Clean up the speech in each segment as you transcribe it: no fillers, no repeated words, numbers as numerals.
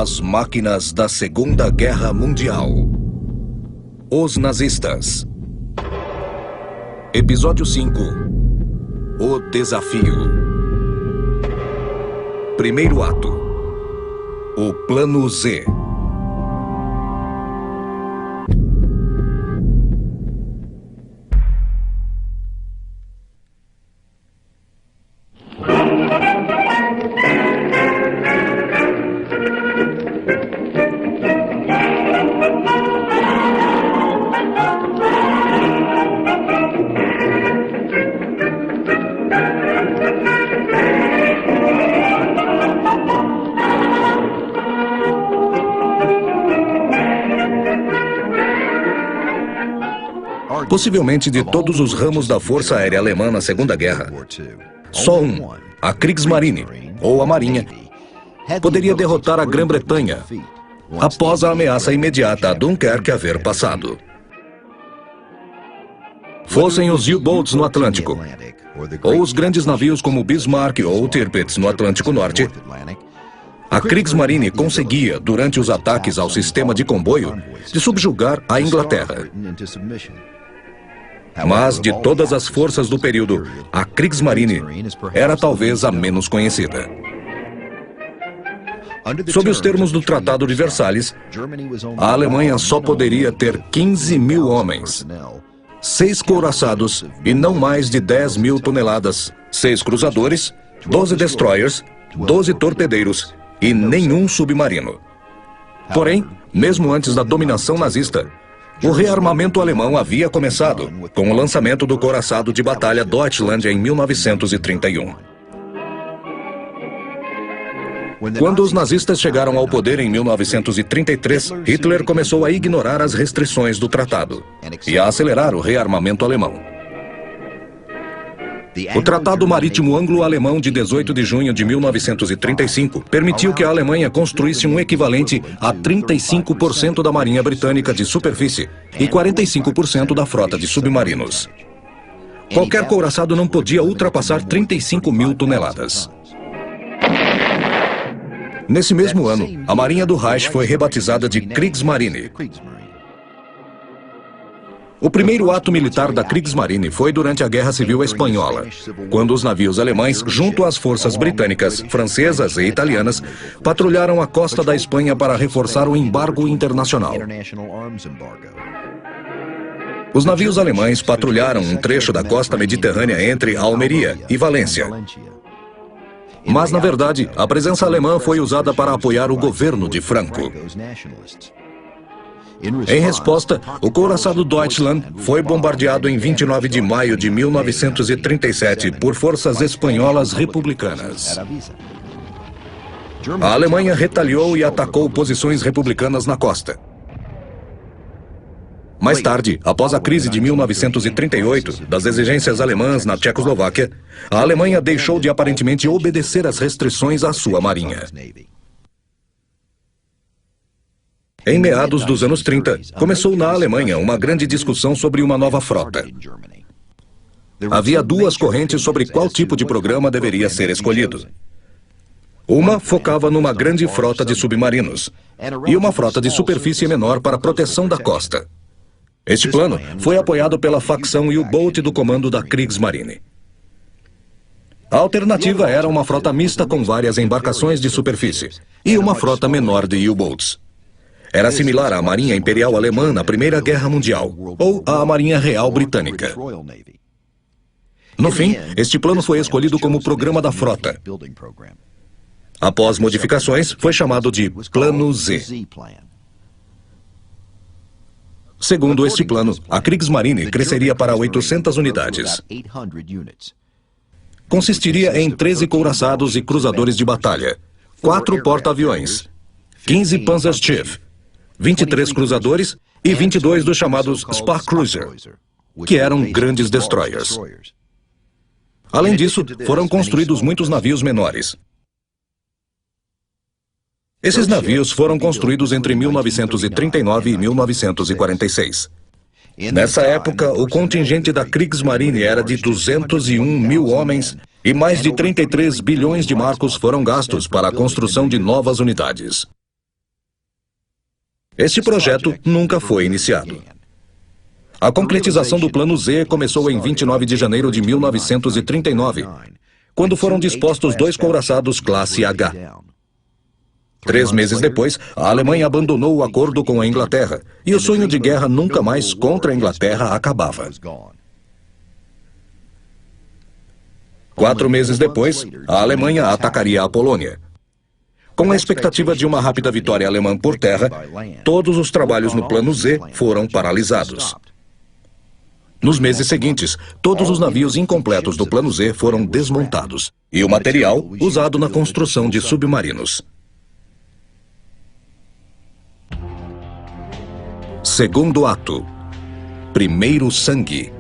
As máquinas da Segunda Guerra Mundial. Os nazistas. Episódio 5. O desafio. Primeiro ato. O Plano Z. Possivelmente de todos os ramos da Força Aérea Alemã na Segunda Guerra, só um, a Kriegsmarine, ou a Marinha, poderia derrotar a Grã-Bretanha após a ameaça imediata a Dunkerque haver passado. Fossem os U-Boats no Atlântico, ou os grandes navios como Bismarck ou Tirpitz no Atlântico Norte, a Kriegsmarine conseguia, durante os ataques ao sistema de comboio, de subjugar a Inglaterra. Mas, de todas as forças do período, a Kriegsmarine era talvez a menos conhecida. Sob os termos do Tratado de Versalhes, a Alemanha só poderia ter 15 mil homens, 6 couraçados e não mais de 10 mil toneladas, 6 cruzadores, 12 destroyers, 12 torpedeiros e nenhum submarino. Porém, mesmo antes da dominação nazista, o rearmamento alemão havia começado, com o lançamento do couraçado de batalha Deutschland em 1931. Quando os nazistas chegaram ao poder em 1933, Hitler começou a ignorar as restrições do tratado e a acelerar o rearmamento alemão. O Tratado Marítimo Anglo-Alemão de 18 de junho de 1935 permitiu que a Alemanha construísse um equivalente a 35% da Marinha Britânica de superfície e 45% da frota de submarinos. Qualquer couraçado não podia ultrapassar 35 mil toneladas. Nesse mesmo ano, a Marinha do Reich foi rebatizada de Kriegsmarine. O primeiro ato militar da Kriegsmarine foi durante a Guerra Civil Espanhola, quando os navios alemães, junto às forças britânicas, francesas e italianas, patrulharam a costa da Espanha para reforçar o embargo internacional. Os navios alemães patrulharam um trecho da costa mediterrânea entre Almeria e Valência. Mas, na verdade, a presença alemã foi usada para apoiar o governo de Franco. Em resposta, o couraçado Deutschland foi bombardeado em 29 de maio de 1937 por forças espanholas republicanas. A Alemanha retaliou e atacou posições republicanas na costa. Mais tarde, após a crise de 1938, das exigências alemãs na Tchecoslováquia, a Alemanha deixou de aparentemente obedecer às restrições à sua marinha. Em meados dos anos 30, começou na Alemanha uma grande discussão sobre uma nova frota. Havia duas correntes sobre qual tipo de programa deveria ser escolhido. Uma focava numa grande frota de submarinos e uma frota de superfície menor para proteção da costa. Este plano foi apoiado pela facção U-Boat do comando da Kriegsmarine. A alternativa era uma frota mista com várias embarcações de superfície e uma frota menor de U-Boats. Era similar à Marinha Imperial Alemã na Primeira Guerra Mundial, ou à Marinha Real Britânica. No fim, este plano foi escolhido como Programa da Frota. Após modificações, foi chamado de Plano Z. Segundo este plano, a Kriegsmarine cresceria para 800 unidades. Consistiria em 13 couraçados e cruzadores de batalha, 4 porta-aviões, 15 Panzerschiff, 23 cruzadores e 22 dos chamados Spar Cruiser, que eram grandes destroyers. Além disso, foram construídos muitos navios menores. Esses navios foram construídos entre 1939 e 1946. Nessa época, o contingente da Kriegsmarine era de 201 mil homens e mais de 33 bilhões de marcos foram gastos para a construção de novas unidades. Este projeto nunca foi iniciado. A concretização do Plano Z começou em 29 de janeiro de 1939, quando foram dispostos 2 couraçados classe H. 3 meses depois, a Alemanha abandonou o acordo com a Inglaterra, e o sonho de guerra nunca mais contra a Inglaterra acabava. 4 meses depois, a Alemanha atacaria a Polônia. Com a expectativa de uma rápida vitória alemã por terra, todos os trabalhos no Plano Z foram paralisados. Nos meses seguintes, todos os navios incompletos do Plano Z foram desmontados, e o material usado na construção de submarinos. Segundo ato. Primeiro sangue.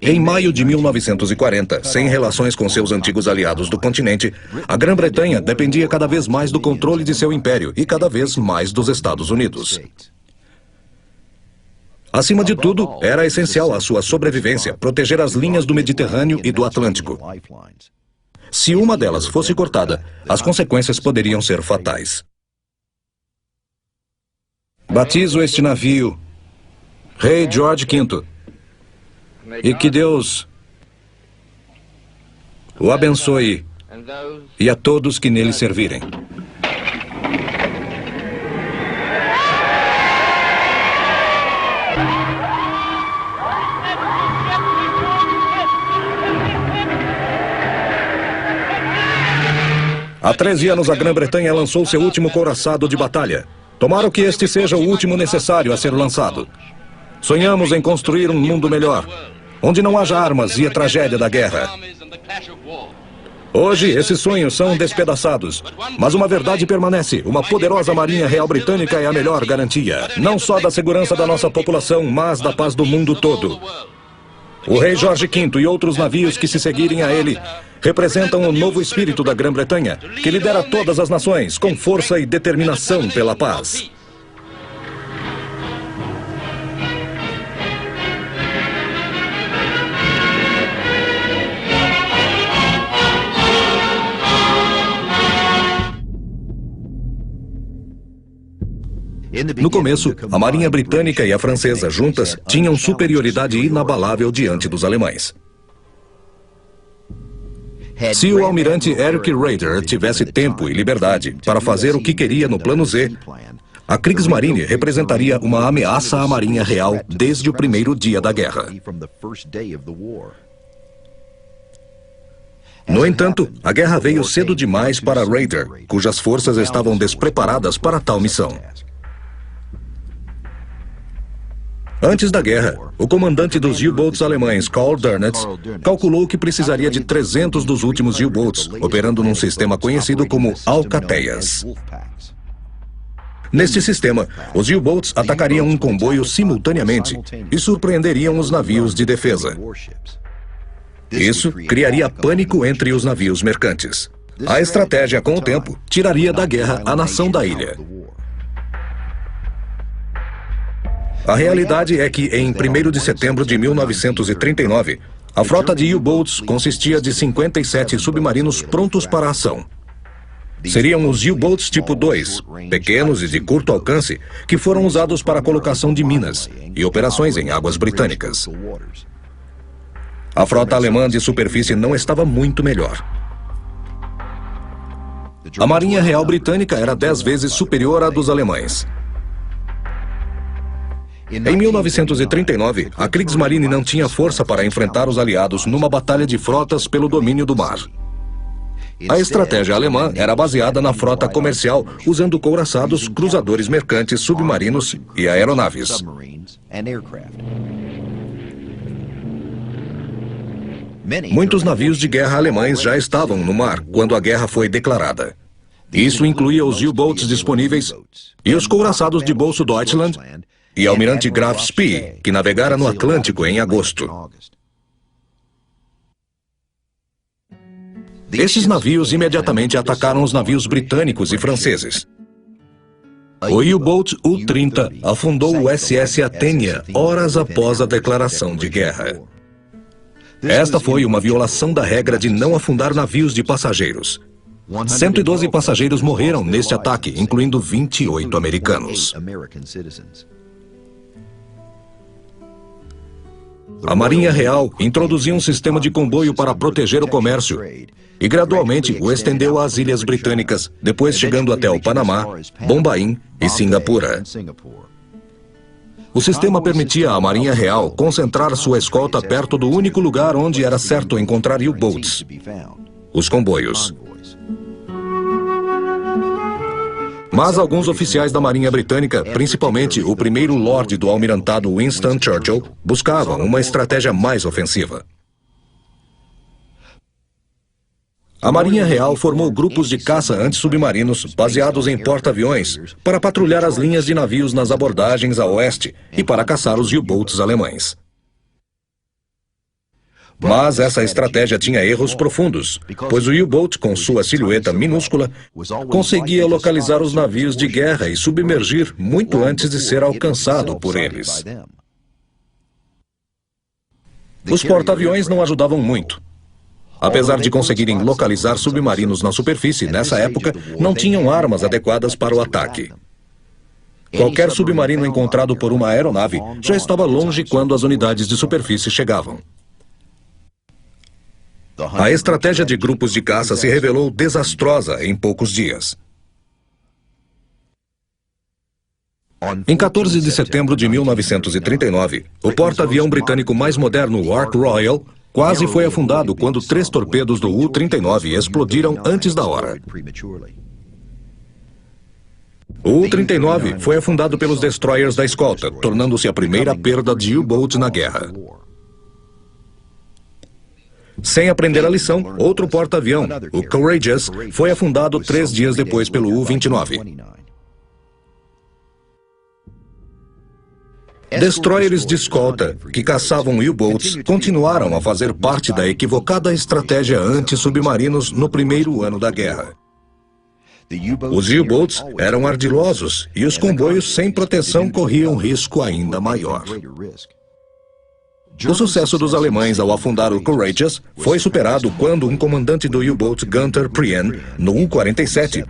Em maio de 1940, sem relações com seus antigos aliados do continente, a Grã-Bretanha dependia cada vez mais do controle de seu império e cada vez mais dos Estados Unidos. Acima de tudo, era essencial à sua sobrevivência proteger as linhas do Mediterrâneo e do Atlântico. Se uma delas fosse cortada, as consequências poderiam ser fatais. Batizo este navio, Rei George V. E que Deus o abençoe e a todos que nele servirem. Há 13 anos, a Grã-Bretanha lançou seu último couraçado de batalha. Tomara que este seja o último necessário a ser lançado. Sonhamos em construir um mundo melhor, onde não haja armas e a tragédia da guerra. Hoje, esses sonhos são despedaçados, mas uma verdade permanece: uma poderosa Marinha Real Britânica é a melhor garantia, não só da segurança da nossa população, mas da paz do mundo todo. O Rei Jorge V e outros navios que se seguirem a ele representam o novo espírito da Grã-Bretanha, que lidera todas as nações com força e determinação pela paz. No começo, a Marinha Britânica e a francesa juntas tinham superioridade inabalável diante dos alemães. Se o almirante Eric Raeder tivesse tempo e liberdade para fazer o que queria no Plano Z, a Kriegsmarine representaria uma ameaça à Marinha Real desde o primeiro dia da guerra. No entanto, a guerra veio cedo demais para Raeder, cujas forças estavam despreparadas para tal missão. Antes da guerra, o comandante dos U-Boats alemães, Karl Dönitz, calculou que precisaria de 300 dos últimos U-Boats, operando num sistema conhecido como Alcateias. Neste sistema, os U-Boats atacariam um comboio simultaneamente e surpreenderiam os navios de defesa. Isso criaria pânico entre os navios mercantes. A estratégia, com o tempo, tiraria da guerra a nação da ilha. A realidade é que, em 1º de setembro de 1939, a frota de U-Boats consistia de 57 submarinos prontos para a ação. Seriam os U-Boats tipo 2, pequenos e de curto alcance, que foram usados para a colocação de minas e operações em águas britânicas. A frota alemã de superfície não estava muito melhor. A Marinha Real Britânica era 10 vezes superior à dos alemães. Em 1939, a Kriegsmarine não tinha força para enfrentar os aliados numa batalha de frotas pelo domínio do mar. A estratégia alemã era baseada na frota comercial, usando couraçados, cruzadores mercantes, submarinos e aeronaves. Muitos navios de guerra alemães já estavam no mar quando a guerra foi declarada. Isso incluía os U-Boats disponíveis e os couraçados de Bolso Deutschland e almirante Graf Spee, que navegara no Atlântico em agosto. Esses navios imediatamente atacaram os navios britânicos e franceses. O U-Boat U-30 afundou o SS Athenia horas após a declaração de guerra. Esta foi uma violação da regra de não afundar navios de passageiros. 112 passageiros morreram neste ataque, incluindo 28 americanos. A Marinha Real introduziu um sistema de comboio para proteger o comércio e gradualmente o estendeu às ilhas britânicas, depois chegando até o Panamá, Bombaim e Singapura. O sistema permitia à Marinha Real concentrar sua escolta perto do único lugar onde era certo encontrar U-Boats: os comboios. Mas alguns oficiais da Marinha Britânica, principalmente o primeiro Lorde do Almirantado Winston Churchill, buscavam uma estratégia mais ofensiva. A Marinha Real formou grupos de caça antissubmarinos baseados em porta-aviões para patrulhar as linhas de navios nas abordagens a oeste e para caçar os U-Boats alemães. Mas essa estratégia tinha erros profundos, pois o U-Boat, com sua silhueta minúscula, conseguia localizar os navios de guerra e submergir muito antes de ser alcançado por eles. Os porta-aviões não ajudavam muito. Apesar de conseguirem localizar submarinos na superfície, nessa época, não tinham armas adequadas para o ataque. Qualquer submarino encontrado por uma aeronave já estava longe quando as unidades de superfície chegavam. A estratégia de grupos de caça se revelou desastrosa em poucos dias. Em 14 de setembro de 1939, o porta-avião britânico mais moderno, o Ark Royal, quase foi afundado quando 3 torpedos do U-39 explodiram antes da hora. O U-39 foi afundado pelos destroyers da escolta, tornando-se a primeira perda de U-Boat na guerra. Sem aprender a lição, outro porta-avião, o Courageous, foi afundado 3 dias depois pelo U-29. Destroyers de escolta, que caçavam U-Boats, continuaram a fazer parte da equivocada estratégia anti-submarinos no primeiro ano da guerra. Os U-Boats eram ardilosos e os comboios sem proteção corriam risco ainda maior. O sucesso dos alemães ao afundar o Courageous foi superado quando um comandante do U-Boat, Gunther Prien, no U-47,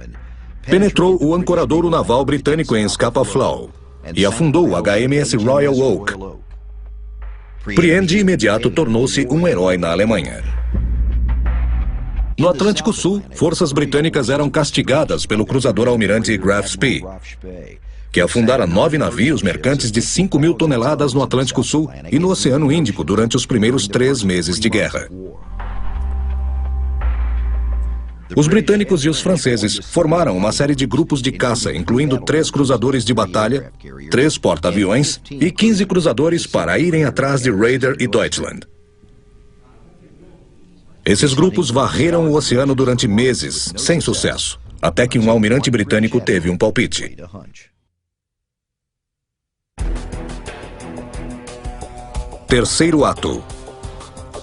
penetrou o ancoradouro naval britânico em Scapa Flow e afundou o HMS Royal Oak. Prien de imediato tornou-se um herói na Alemanha. No Atlântico Sul, forças britânicas eram castigadas pelo cruzador almirante Graf Spee, que afundara 9 navios mercantes de 5.000 toneladas no Atlântico Sul e no Oceano Índico durante os primeiros 3 meses de guerra. Os britânicos e os franceses formaram uma série de grupos de caça, incluindo 3 cruzadores de batalha, 3 porta-aviões e 15 cruzadores para irem atrás de Raider e Deutschland. Esses grupos varreram o oceano durante meses, sem sucesso, até que um almirante britânico teve um palpite. Terceiro ato.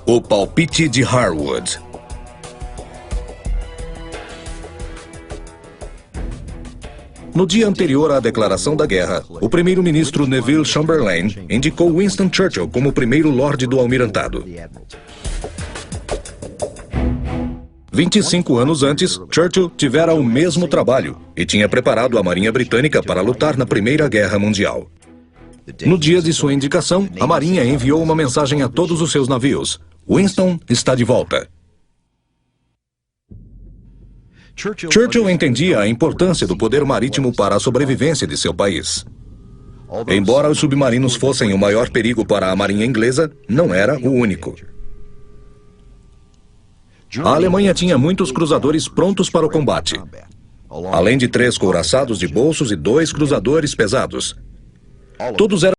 O palpite de Harwood. No dia anterior à declaração da guerra, o primeiro-ministro Neville Chamberlain indicou Winston Churchill como primeiro Lorde do Almirantado. 25 anos antes, Churchill tivera o mesmo trabalho e tinha preparado a Marinha Britânica para lutar na Primeira Guerra Mundial. No dia de sua indicação, a Marinha enviou uma mensagem a todos os seus navios: Winston está de volta. Churchill entendia a importância do poder marítimo para a sobrevivência de seu país. Embora os submarinos fossem o maior perigo para a Marinha inglesa, não era o único. A Alemanha tinha muitos cruzadores prontos para o combate, além de 3 couraçados de bolsos e 2 cruzadores pesados. Todos eram